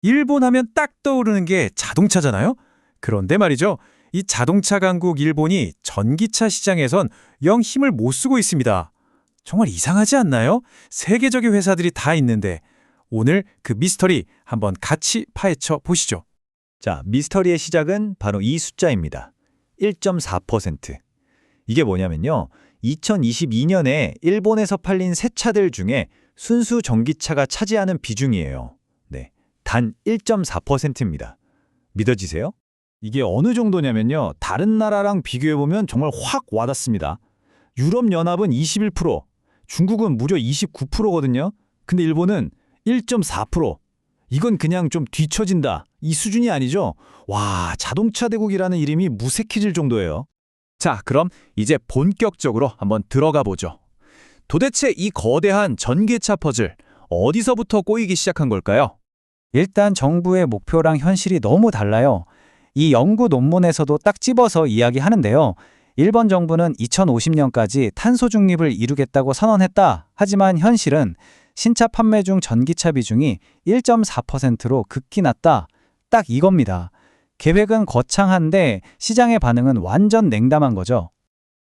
일본 하면 딱 떠오르는 게 자동차잖아요? 그런데 말이죠. 이 자동차 강국 일본이 전기차 시장에선 영 힘을 못 쓰고 있습니다. 정말 이상하지 않나요? 세계적인 회사들이 다 있는데 오늘 그 미스터리 한번 같이 파헤쳐 보시죠. 자, 미스터리의 시작은 바로 이 숫자입니다. 1.4%. 이게 뭐냐면요. 2022년에 일본에서 팔린 새 차들 중에 순수 전기차가 차지하는 비중이에요. 네, 단 1.4%입니다. 믿어지세요? 이게 어느 정도냐면요. 다른 나라랑 비교해보면 정말 확 와닿습니다. 유럽연합은 21%, 중국은 무려 29%거든요. 근데 일본은 1.4%. 이건 그냥 좀 뒤처진다. 이 수준이 아니죠? 와, 자동차 대국이라는 이름이 무색해질 정도예요. 자, 그럼 이제 본격적으로 한번 들어가 보죠. 도대체 이 거대한 전기차 퍼즐 어디서부터 꼬이기 시작한 걸까요? 일단 정부의 목표랑 현실이 너무 달라요. 이 연구 논문에서도 딱 집어서 이야기하는데요. 일본 정부는 2050년까지 탄소 중립을 이루겠다고 선언했다. 하지만 현실은 신차 판매 중 전기차 비중이 1.4%로 극히 낮다. 딱 이겁니다. 계획은 거창한데 시장의 반응은 완전 냉담한 거죠.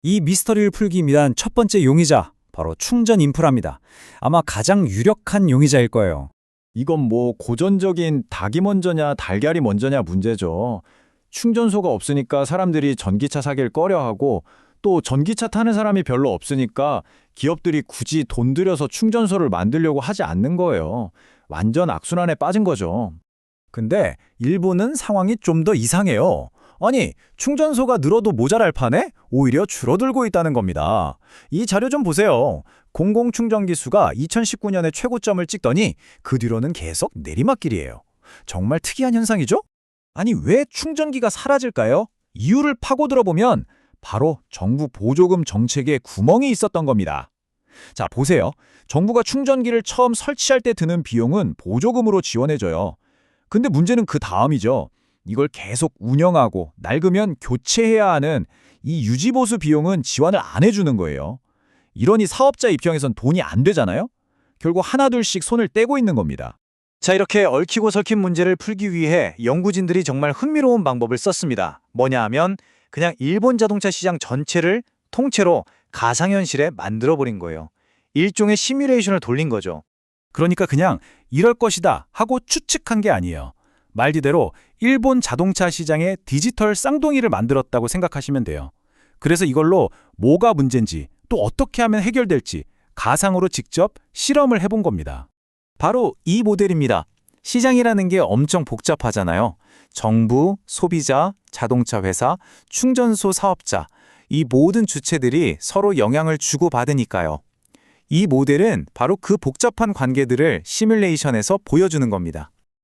이 미스터리를 풀기 위한 첫 번째 용의자, 바로 충전 인프라입니다. 아마 가장 유력한 용의자일 거예요. 이건 뭐 고전적인 닭이 먼저냐 달걀이 먼저냐 문제죠. 충전소가 없으니까 사람들이 전기차 사길 꺼려하고 또 전기차 타는 사람이 별로 없으니까 기업들이 굳이 돈 들여서 충전소를 만들려고 하지 않는 거예요. 완전 악순환에 빠진 거죠. 근데 일본은 상황이 좀 더 이상해요. 아니, 충전소가 늘어도 모자랄 판에 오히려 줄어들고 있다는 겁니다. 이 자료 좀 보세요. 공공충전 기수가 2019년에 최고점을 찍더니 그 뒤로는 계속 내리막길이에요. 정말 특이한 현상이죠? 아니, 왜 충전기가 사라질까요? 이유를 파고들어 보면 바로 정부 보조금 정책에 구멍이 있었던 겁니다. 자, 보세요. 정부가 충전기를 처음 설치할 때 드는 비용은 보조금으로 지원해줘요. 근데 문제는 그 다음이죠. 이걸 계속 운영하고 낡으면 교체해야 하는 이 유지보수 비용은 지원을 안 해주는 거예요. 이러니 사업자 입장에선 돈이 안 되잖아요? 결국 하나둘씩 손을 떼고 있는 겁니다. 자, 이렇게 얽히고 설킨 문제를 풀기 위해 연구진들이 정말 흥미로운 방법을 썼습니다. 뭐냐 하면 그냥 일본 자동차 시장 전체를 통째로 가상현실에 만들어버린 거예요. 일종의 시뮬레이션을 돌린 거죠. 그러니까 그냥 이럴 것이다 하고 추측한 게 아니에요. 말 그대로 일본 자동차 시장의 디지털 쌍둥이를 만들었다고 생각하시면 돼요. 그래서 이걸로 뭐가 문제인지 또 어떻게 하면 해결될지 가상으로 직접 실험을 해본 겁니다. 바로 이 모델입니다. 시장이라는 게 엄청 복잡하잖아요. 정부, 소비자, 자동차 회사, 충전소 사업자, 이 모든 주체들이 서로 영향을 주고받으니까요. 이 모델은 바로 그 복잡한 관계들을 시뮬레이션에서 보여주는 겁니다.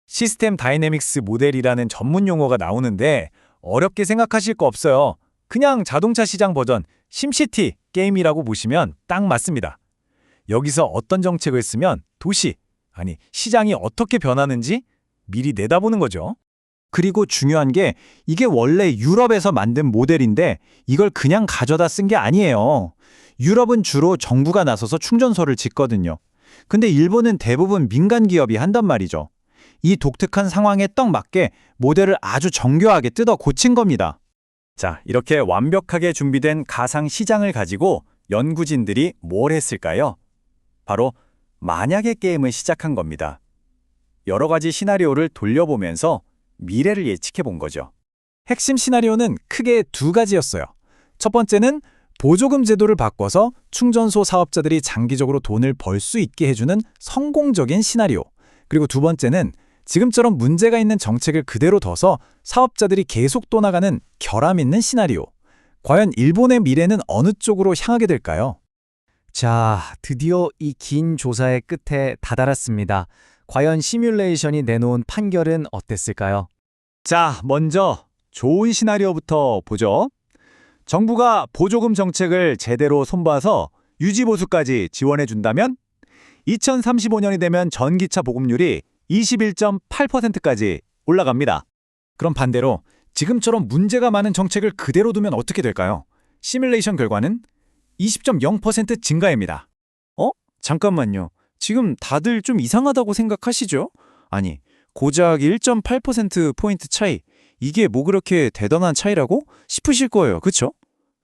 시스템 다이내믹스 모델이라는 전문 용어가 나오는데 어렵게 생각하실 거 없어요. 그냥 자동차 시장 버전 심시티 게임이라고 보시면 딱 맞습니다. 여기서 어떤 정책을 쓰면 도시, 아니 시장이 어떻게 변하는지 미리 내다보는 거죠. 그리고 중요한 게 이게 원래 유럽에서 만든 모델인데 이걸 그냥 가져다 쓴 게 아니에요. 유럽은 주로 정부가 나서서 충전소를 짓거든요. 근데 일본은 대부분 민간 기업이 한단 말이죠. 이 독특한 상황에 딱 맞게 모델을 아주 정교하게 뜯어 고친 겁니다. 자, 이렇게 완벽하게 준비된 가상 시장을 가지고 연구진들이 뭘 했을까요? 바로 만약의 게임을 시작한 겁니다. 여러 가지 시나리오를 돌려보면서 미래를 예측해 본 거죠. 핵심 시나리오는 크게 두 가지였어요. 첫 번째는 보조금 제도를 바꿔서 충전소 사업자들이 장기적으로 돈을 벌 수 있게 해주는 성공적인 시나리오. 그리고 두 번째는 지금처럼 문제가 있는 정책을 그대로 둬서 사업자들이 계속 떠나가는 결함 있는 시나리오. 과연 일본의 미래는 어느 쪽으로 향하게 될까요? 자, 드디어 이 긴 조사의 끝에 다다랐습니다. 과연 시뮬레이션이 내놓은 판결은 어땠을까요? 자, 먼저 좋은 시나리오부터 보죠. 정부가 보조금 정책을 제대로 손봐서 유지보수까지 지원해준다면 2035년이 되면 전기차 보급률이 21.8%까지 올라갑니다. 그럼 반대로 지금처럼 문제가 많은 정책을 그대로 두면 어떻게 될까요? 시뮬레이션 결과는 20.0% 증가입니다. 잠깐만요. 지금 다들 좀 이상하다고 생각하시죠? 아니, 고작 1.8%포인트 차이. 이게 뭐 그렇게 대단한 차이라고 싶으실 거예요. 그쵸?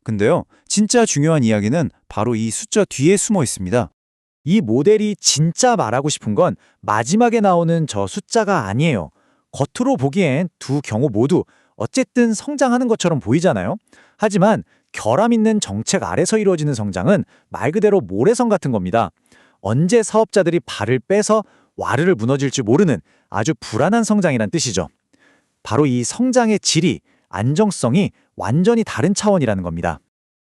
근데요, 진짜 중요한 이야기는 바로 이 숫자 뒤에 숨어 있습니다. 이 모델이 진짜 말하고 싶은 건 마지막에 나오는 저 숫자가 아니에요. 겉으로 보기엔 두 경우 모두 어쨌든 성장하는 것처럼 보이잖아요. 하지만 결함 있는 정책 아래서 이루어지는 성장은 말 그대로 모래성 같은 겁니다. 언제 사업자들이 발을 빼서 와르르 무너질지 모르는 아주 불안한 성장이란 뜻이죠. 바로 이 성장의 질이, 안정성이 완전히 다른 차원이라는 겁니다.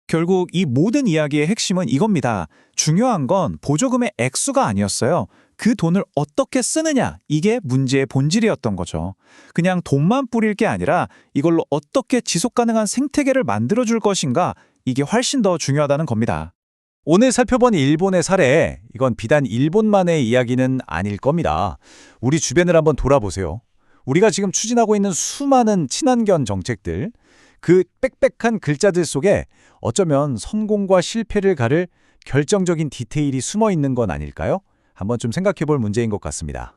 결국 이 모든 이야기의 핵심은 이겁니다. 중요한 건 보조금의 액수가 아니었어요. 그 돈을 어떻게 쓰느냐, 이게 문제의 본질이었던 거죠. 그냥 돈만 뿌릴 게 아니라 이걸로 어떻게 지속 가능한 생태계를 만들어줄 것인가, 이게 훨씬 더 중요하다는 겁니다. 오늘 살펴본 일본의 사례, 이건 비단 일본만의 이야기는 아닐 겁니다. 우리 주변을 한번 돌아보세요. 우리가 지금 추진하고 있는 수많은 친환경 정책들, 그 빽빽한 글자들 속에 어쩌면 성공과 실패를 가를 결정적인 디테일이 숨어 있는 건 아닐까요? 한번 좀 생각해 볼 문제인 것 같습니다.